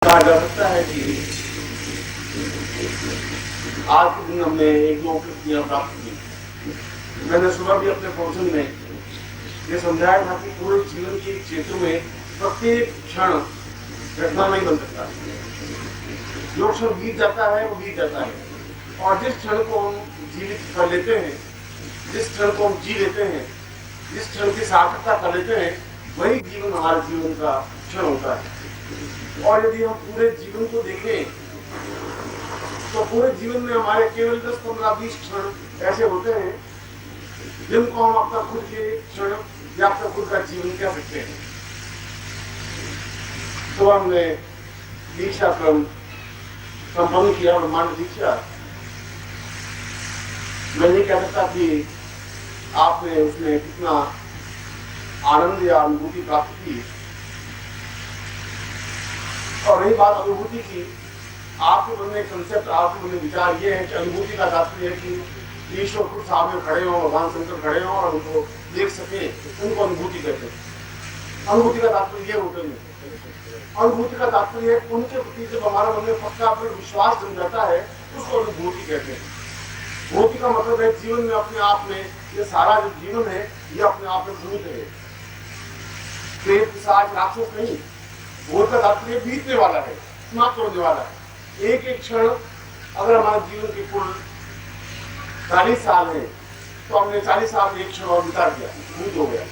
कहा जा सकता है कि आज के दिन हमने एक दो उपलब्धियां प्राप्त की। मैंने सुबह भी अपने प्रवचन में ये समझाया था कि पूरे जीवन के क्षेत्र में प्रत्येक क्षण घटना नहीं बन सकता। जो क्षण बीत जाता है वो बीत जाता है, और जिस क्षण को हम जीवित कर लेते हैं, जिस क्षण को हम जी लेते हैं, जिस क्षण की सार्थकता कर लेते हैं, वही जीवन हमारे जीवन का क्षण होता है। और यदि हम पूरे जीवन को देखें तो पूरे जीवन में हमारे केवल 10, 15, 20 क्षण ऐसे होते हैं जिनको हम अपना खुद के क्षण या अपना खुद का जीवन कह सकते हैं। तो हमने दीक्षा क्रम संपन्न किया, ब्रह्मांड दीक्षा। मैं नहीं कह सकता कि आपने उसमें कितना आनंद या अनुभूति प्राप्त की। और रही बात अनुभूति की, आपके मन में कंसेप्ट, आपके मन में विचार ये है कि अनुभूति का तात्पर्य है कि ईश्वर खुद सामने खड़े हों, भगवान शंकर खड़े हों और उनको देख सके, उनको अनुभूति कहते हैं। अनुभूति का तात्पर्य ये होता है। अनुभूति का तात्पर्य है उनके प्रति जब हमारा मन में पक्का अपना विश्वास जम जाता है, उसको अनुभूति कहते हैं। भूति का मतलब है जीवन में अपने आप में ये सारा जो जीवन है ये अपने आप में भूत है, प्रेत पिशाच राक्षस नहीं। भूत का तात्पर्य बीतने वाला है, समाप्त होने वाला है। एक एक क्षण, अगर हमारे जीवन के कुल 40 साल है तो हमने 40 साल में एक क्षण और बिता दिया, भूत हो गया।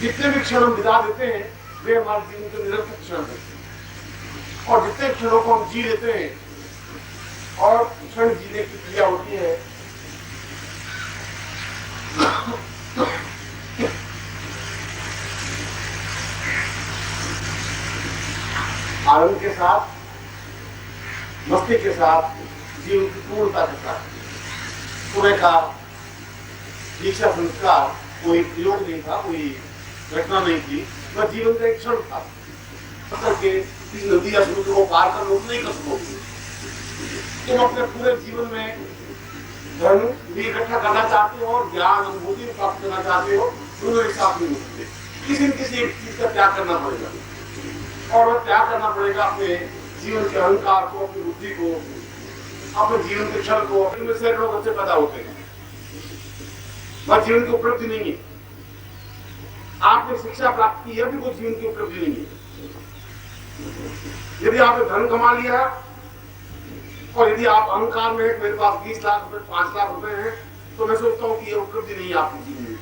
जितने भी क्षण हम बिता देते हैं वे हमारे जीवन के निरर्थक क्षण है, और जितने क्षणों को हम जी लेते हैं, और क्षण जीने की क्रिया होती है आनंद के साथ, मस्ती के साथ, जीवन की पूर्णता के साथ। सुबह का दीक्षा संस्कार कोई प्रयोग नहीं था, कोई घटना नहीं थी, वह जीवन का एक क्षण था। करके इस नदी या समुद्र को पार कर लोग नहीं कर सकोगे। तुम अपने पूरे जीवन में धन भी इकट्ठा करना चाहते हो और ज्ञान अनुभूति प्राप्त करना चाहते हो, दोनों एक साथ नहीं हो सकते। किसी न किसी एक चीज का त्याग करना पड़ेगा, और वह त्याग करना पड़ेगा अपने जीवन के अहंकार को, अपनी बुद्धि को, अपने जीवन के क्षण को। अपने सैकड़ों बच्चे पैदा होते हैं, वह जीवन की उपलब्धि नहीं है। आपने शिक्षा प्राप्त की है भी वो जीवन की उपलब्धि नहीं है। यदि आपने धन कमा लिया और यदि आप अहंकार में है, मेरे पास 20 लाख रुपए, 5 लाख रुपए हैं, तो मैं सोचता हूँ कि ये उपलब्धि नहीं है आपके जीवन में।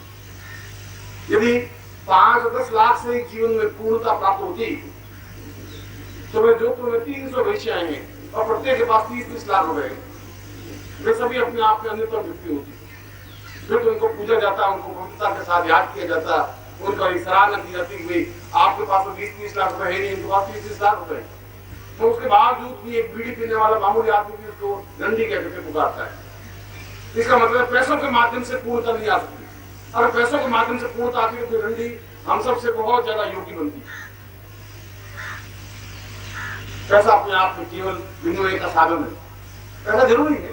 यदि 5 और 10 लाख से जीवन में पूर्णता प्राप्त होती तो मैं जो तुम्हें 300 वेश्याएं हैं और प्रत्येक के पास 30-30 लाख रुपए हैं, वे सभी अपने आप में अन्यतम व्यक्ति होती। फिर तो उनको पूजा जाता, उनको पवित्रता के साथ याद किया जाता, उनका सराहना की जाती कि भाई आपके पास तो 20-30 लाख रुपए है नहीं, इनके पास 30-30 लाख रुपए। तो उसके बावजूद भी एक बीड़ी पीने वाला मामूली आदमी भी उसको रंडी कहकर पुकारता है। इसका मतलब पैसों के माध्यम से पूर्णता नहीं आ सकती। अगर पैसों के माध्यम से पूर्णता आती है तो रंडी हम सबसे बहुत ज्यादा योगी बनती है। पैसा अपने आप में केवल विनिमय का साधन है। पैसा जरूरी है,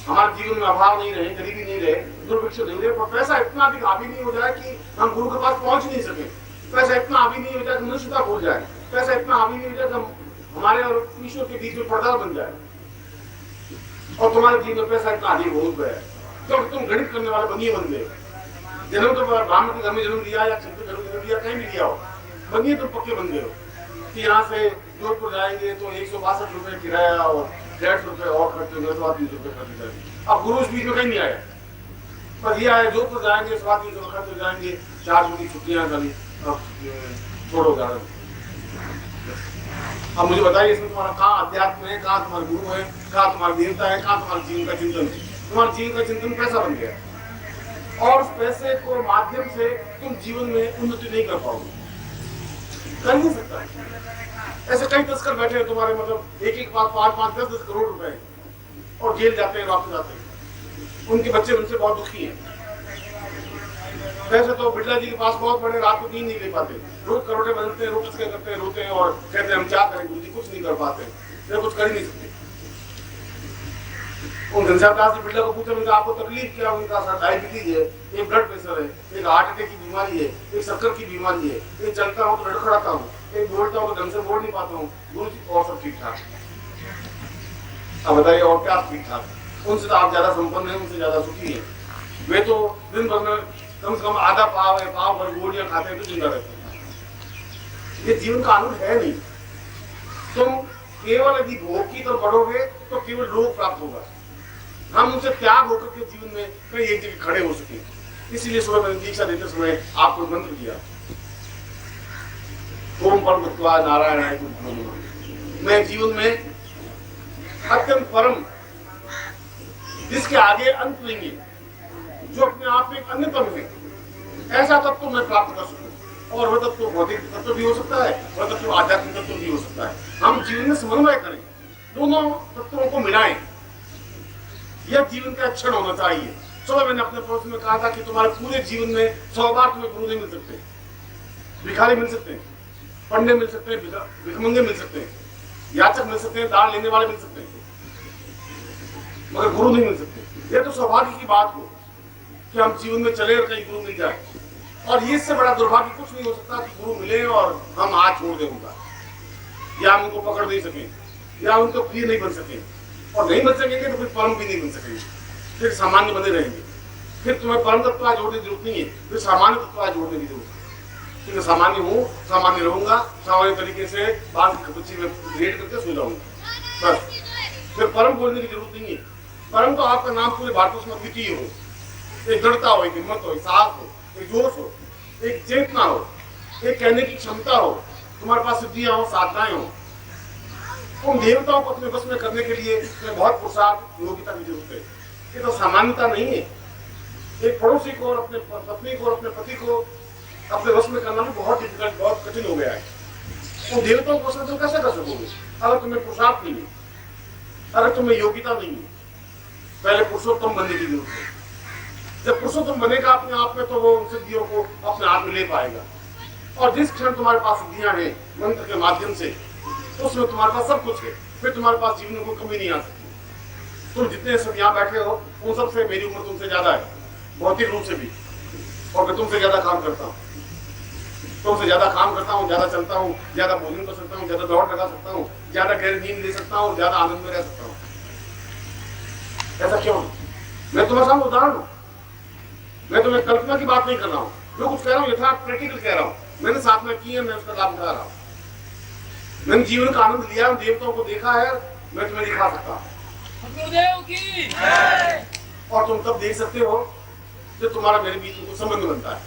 हमारे जीवन में अभाव नहीं रहे, गरीबी नहीं रहे, दुर्भिक्ष नहीं रहे, पर पैसा इतना अधिक हावी नहीं हो जाए कि हम गुरु के पास पहुंच नहीं सके। पैसा इतना हावी नहीं हो जाए कि मनुष्यता भूल जाए। पैसा इतना हावी नहीं हो जाए कि हम हमारे और ईश्वर के बीच में पर्दा बन जाए। और तुम्हारे जीवन में पैसा इतना अधिक हो गया क्योंकि तुम गणित करने वाले बनिए बन गए। जन्म तो ब्राह्मण के घर में जन्म लिया या क्षत्रिय घर में जन्म लिया, कहीं भी लिया हो, बनिए तुम पक्के बन गए हो कि यहाँ से जोधपुर जाएंगे तो 162 रुपए किराया और 150 रुपए और खर्च होंगे, 30 रुपए खर्च हो जाएंगे। अब गुरु उस बीच में कहीं नहीं आया, पर ये आया जोधपुर जाएंगे, 30 रुपए खर्च हो जाएंगे, 4 दिन की छुट्टियां खाली, छोड़ो गाड़ी। अब मुझे बताइए इसमें तुम्हारा कहाँ अध्यात्म है, कहाँ तुम्हारे गुरु है, कहाँ तुम्हारे देवता है, कहाँ तुम्हारे जीवन का चिंतन है। तुम्हारे जीवन का चिंतन पैसा बन गया, और उस पैसे को माध्यम से तुम जीवन में उन्नति नहीं कर पाओगे, कर नहीं सकता है। ऐसे कई तस्कर बैठे हैं तुम्हारे, मतलब एक एक पास 5-5, 10-10 करोड़ रुपए और जेल जाते हैं, वापस आते हैं। उनके बच्चे उनसे बहुत दुखी हैं। वैसे तो बिरला जी के पास बहुत बड़े, रात को नींद नहीं ले पाते, रोज करोड़े बदलते हैं, रोज करते हैं, रोते हैं और कहते हैं हम क्या करें गुरु जी, कुछ नहीं कर पाते, कुछ कर ही नहीं सकते। उन घनश्याम दास जी बिरला को पूछा, उनका आपको तकलीफ क्या? उनका डायबिटीज है, एक ब्लड प्रेशर है, एक हार्ट अटैक की बीमारी है, एक शक्कर की बीमारी है, एक चलता हूँ तो लड़खड़ाता हूँ, एक बोलता हूँ तो ढंग से बोल नहीं पाता हूँ, गुरु जी और सब ठीक ठाक। अब बताइए और क्या ठीक ठाक? उनसे तो आप ज्यादा संपन्न हैं, उनसे ज्यादा सुखी हैं। वे तो दिन भर में कम से कम आधा पाव है, पाव भर गोलियां खाते हैं तो जिंदा रहते हैं। ये जीवन का आनंद है नहीं। तुम केवल यदि भोग की तरफ बढ़ोगे तो केवल रोग प्राप्त होगा। हम उनसे त्याग होकर के जीवन में कहीं एक जगह खड़े हो सके। इसीलिए सुबह मैंने दीक्षा देते समय आपको मंत्र किया, ओम परमत्वा नारायण। मैं जीवन में अत्यंत परम, जिसके आगे अंत नहीं है, जो अपने आप में एक अन्यतम है, ऐसा तत्व मैं प्राप्त कर सकूं। और वह तत्व भौतिक तत्व भी हो सकता है, वह तत्व आध्यात्मिक तत्व भी हो सकता है। हम जीवन में समन्वय करें, दोनों तत्वों को मिलाएं, यह जीवन का क्षण होना चाहिए। सुबह मैंने अपने प्रवचन में कहा था कि तुम्हारे पूरे जीवन में 100 बार तुम्हें गुरु नहीं मिल सकते, भिखारी मिल सकते हैं, पंडे मिल सकते हैं, भिखमंगे मिल सकते हैं, याचक मिल सकते हैं, दान लेने वाले मिल सकते हैं, मगर गुरु नहीं मिल सकते। यह तो सौभाग्य की बात हो कि हम जीवन में चले और कहीं गुरु मिल जाए। और ये इससे बड़ा दुर्भाग्य कुछ नहीं हो सकता कि गुरु मिले और हम हाथ छोड़ दें उनका, या हम उनको पकड़ नहीं सकें, या उनको प्रिय नहीं बन सकें। और नहीं बन सकेंगे तो फिर परम भी नहीं बन सकेंगे, फिर सामान्य बने रहेंगे। फिर तुम्हें परम तत्व जोड़ने की जरूरत नहीं है, फिर सामान्य तत्व जोड़ने की जरूरत है। क्योंकि सामान्य हूँ, सामान्य रहूंगा, सामान्य तरीके से बांध बच्ची में रेड करके सो जाऊंगा, बस। फिर परम बोलने की जरूरत नहीं है। परम तो आपका नाम पूरे भारत में द्वितीय हो, एक दृढ़ता हो, एक हिम्मत हो, एक साहस हो, एक जोश हो, एक चेतना हो, एक कहने की क्षमता हो, तुम्हारे पास सिद्धियां हो, साधनाएं हो। उन देवताओं को अपने बस में करने के लिए बहुत पुरुषार्थ, योग्यता की जरूरत है। ये तो सामान्यता नहीं है। एक पड़ोसी को और अपने पत्नी को और अपने पति को अपने वश में करना भी बहुत डिफिकल्ट, बहुत कठिन हो गया है। उन देवताओं को वश में तुम कैसे कर सकोगे अगर तुम्हें पुरुषार्थ नहीं है, अगर तुम्हें योग्यता नहीं है? पहले पुरुषोत्तम बनने की जरूरत है। जब पुरुषोत्तम बनेगा अपने आप में, तो वो उन सिद्धियों को अपने हाथ में ले पाएगा। और जिस क्षण तुम्हारे पास सिद्धियां हैं मंत्र के माध्यम से, उसमें तुम्हारे पास सब कुछ है, फिर तुम्हारे पास जीवन में कोई कमी नहीं आ सकती। तुम जितने सब यहाँ बैठे हो, उन सबसे मेरी उम्र तुमसे ज्यादा है, भौतिक रूप से भी, और मैं तुमसे ज्यादा काम करता हूँ, तुमसे ज्यादा काम करता हूँ, ज्यादा चलता हूँ, ज्यादा भोजन कर सकता हूँ, ज्यादा दौड़ लगा सकता हूँ, ज्यादा गहरी नींद ले सकता हूँ, ज्यादा आनंद में रह सकता हूँ। ऐसा क्यों? मैं तुम्हारे सामने उदाहरण हूँ, मैं तुम्हें कल्पना की बात नहीं कर रहा हूँ। जो कुछ कह रहा हूँ यथार्थ प्रैक्टिकल कह रहा हूँ। मैंने साधना की है, मैं उसका लाभ उठा रहा हूँ। मैंने जीवन का आनंद लिया, देवताओं को देखा है, मैं तुम्हें दिखा सकता हूँ। और तुम तब देख सकते हो जब तुम्हारा मेरे बीच में संबंध बनता है।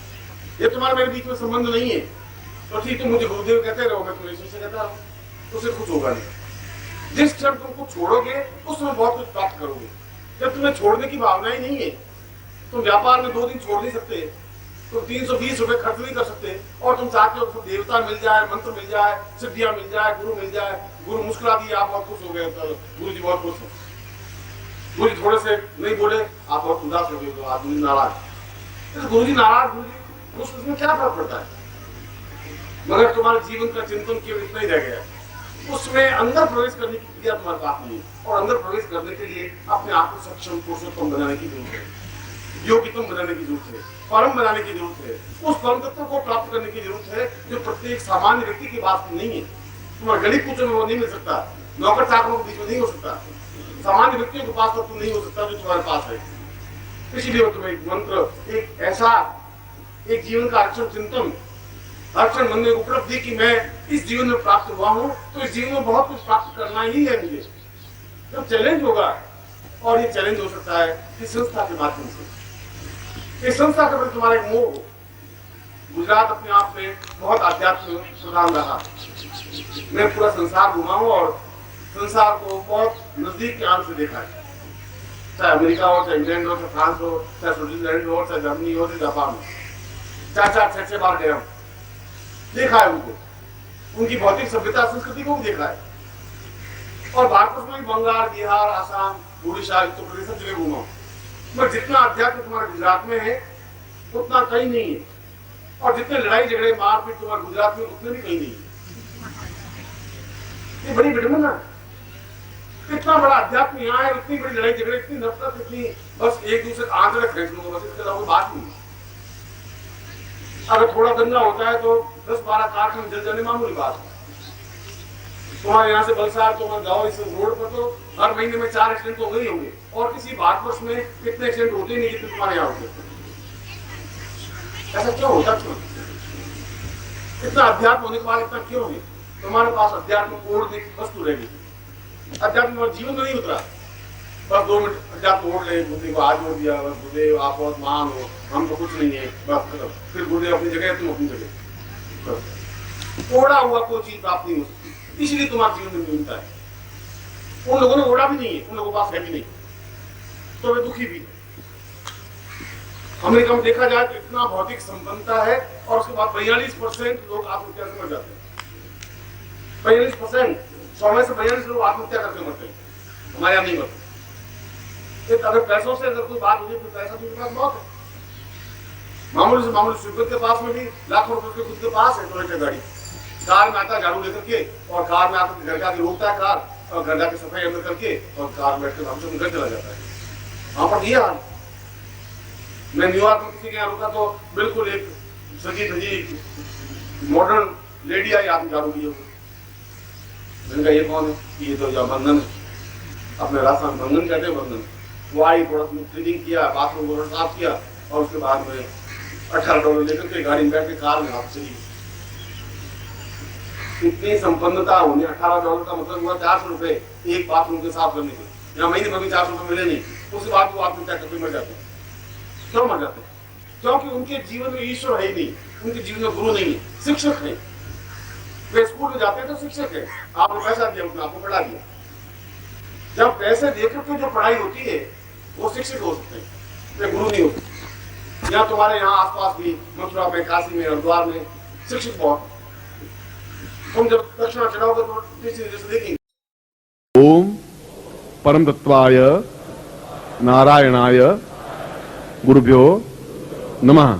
ये तुम्हारा मेरे बीच में संबंध नहीं है तो ठीक, तुम मुझे गुरुदेव कहते रहो, मैं तुम्हें ईश्वर से कहता रहूं, तो उससे कुछ होगा नहीं। जिस क्षण तुम कुछ छोड़ोगे उसमें बहुत कुछ प्राप्त करोगे। जब तुम्हें छोड़ने की भावना ही नहीं है, तुम व्यापार में 2 दिन छोड़ नहीं सकते, तुम 320 रुपए खर्च नहीं कर सकते, और तुम चाहते हो कि देवता मिल जाए, मंत्र मिल जाए, सिद्धियां मिल जाए, गुरु मिल जाए। गुरु मुस्कुरा दिए, आप बहुत खुश हो गए, तो गुरु जी बहुत खुश हो। गुरु जी थोड़े से नहीं बोले, आप बहुत उदास हो गए, तो आप नाराज। गुरु जी नाराज, गुरु जी उसमें क्या फर्क पड़ता है? मगर तुम्हारे जीवन का चिंतन केवल इतना ही रह गया, उसमें अंदर प्रवेश करने की क्रिया तुम्हारे पास नहीं है। और अंदर प्रवेश करने के लिए अपने आप को सक्षम, पुरुषोत्तम बनाने की जरूरत है, योग्यतम बनाने की जरूरत है, परम बनाने की जरूरत है। उस परम तत्व को प्राप्त करने की जरूरत है जो प्रत्येक सामान्य व्यक्ति की बात नहीं है। तुम्हारे गरीब पूछो में वो नहीं मिल सकता, नौकर चाकरों के बीच में नहीं हो सकता, सामान्य व्यक्तियों के पास तत्व नहीं हो सकता जो तुम्हारे पास है। इसीलिए तुम्हें एक मंत्र, एक ऐसा एक जीवन का अक्षर चिंतन, अक्षर मन में उपलब्धि कि मैं इस जीवन में प्राप्त हुआ हूँ, तो इस जीवन में बहुत कुछ प्राप्त करना ही है मुझे। जब चैलेंज होगा, और ये चैलेंज हो सकता है इस संस्था के माध्यम से, इस संस्था के प्रति तुम्हारा एक मोह हो। गुजरात अपने आप में बहुत आध्यात्मिक प्रधान रहा। मैं पूरा संसार घुमा हूँ और संसार को बहुत नजदीक के आंख से देखा है, चाहे अमेरिका हो, चाहे इंग्लैंड हो, चाहे फ्रांस हो, चाहे स्विट्जरलैंड हो, चाहे जर्मनी हो, चाहे जापान हो। 4-6 बार गया हूँ, देखा है उनको, उनकी भौतिक सभ्यता संस्कृति को भी देखा है। और भारत में बंगाल, बिहार, आसाम, उड़ीसा, उत्तर प्रदेश सब जगह घूमा हूँ। मगर जितना अध्यात्म तुम्हारे गुजरात में है उतना कहीं नहीं है, और जितने लड़ाई झगड़े मारपीट तुम्हारे गुजरात में उतने भी कहीं नहीं है। ये बड़ी विडंबना है। इतना बड़ा अध्यात्म यहाँ है, इतनी बड़ी लड़ाई झगड़े, इतनी नफरत, इतनी बस एक दूसरे आंकड़े खींच लो, बस इसके अलावा बात नहीं। अगर थोड़ा गंदा होता है तो 10-12 कारखाने जल जाने मामूली बात है। तुम्हारे यहाँ से बलसाड़ तुम्हारे गाँव इस रोड पर तो हर महीने में 4 एक्सीडेंट तो हो ही होंगे, और किसी भारतवर्ष में कितने एक्सीडेंट होते ही नहीं जितने तुम्हारे यहाँ होते। ऐसा क्यों होता, क्यों? इतना अध्यात्म होने के बाद इतना क्यों है? तुम्हारे पास अध्यात्म को ओढ़ने की वस्तु रह गई। अध्यात्म और जीवन में नहीं उतरा। बस 2 मिनट अध्यात्म ओढ़ ले, बुद्धि को आज ओढ़ दिया, बस गुरुदेव आप बहुत महान हो, हम तो कुछ नहीं है, बस खत्म। फिर गुरुदेव अपनी जगह, तुम अपनी जगह। बस ओढ़ा हुआ कोई चीज प्राप्त नहीं हो सकती, इसलिए तुम्हारे जीवन में न्यूनता है। उन लोगों ने ओढ़ा भी नहीं है, उन लोगों के पास है भी नहीं, तो वे दुखी भी। अमेरिका में देखा जाए तो इतना भौतिक संपन्नता है, और उसके बाद 42% लोग आत्महत्या से मर जाते हैं। 42%, 100 में से 42 लोग आत्महत्या करके मरते हैं। हमारे यहाँ नहीं मरते। अगर पैसों से अगर कोई बात होगी तो पैसा तो पास बहुत है। मामूली से मामूली स्वीकृत के पास में भी लाखों रुपए के खुद के पास है, टोयोटा गाड़ी, कार में आता झाड़ू लेकर के, और कार में आकर घर जाके रोकता है कार, और घर जाके सफाई अंदर करके, और कार बैठ कर हमसे घर चला जाता है। वहां पर ये हाल। मैं न्यूयॉर्क में किसी के यहाँ रुका तो बिल्कुल एक सजी धजी मॉडर्न लेडी आई, आदमी झाड़ू लिए हुए। मैंने कहा ये कौन है? ये तो जो बंधन है, अपने रास्ता में बंधन कहते हैं, बंधन। वो आई, थोड़ा क्लीनिंग किया, बाथरूम वगैरह साफ किया, और उसके बाद में $18 लेकर के गाड़ी में बैठ के कार में आप चली। इतनी संपन्नता होने, $18 का मतलब हुआ 400 रुपए एक बाथरूम के साफ करने के। यहाँ महीने में भी 400 रुपए मिले नहीं, उसके बाद वो आत्महत्या करके मर जाते हैं। क्यों मर जाते हैं? क्योंकि उनके जीवन में ईश्वर है ही नहीं, उनके जीवन में गुरु नहीं है, शिक्षक नहीं। वे स्कूल में जाते हैं तो शिक्षक है, आपने पैसा दिया, उसने आपको पढ़ा दिया। जब पैसे देकर के जो पढ़ाई होती है वो शिक्षक हो सकते हैं, वे गुरु नहीं हो सकते। यहाँ तुम्हारे यहाँ आसपास भी मथुरा में, काशी में, हरिद्वार में शिक्षक बहुत। तुम जब दक्षिणा चढ़ाओगे तो जैसे देखेंगे। ओम परम तत्वाय नारायणाय गुरुभ्यो नमः।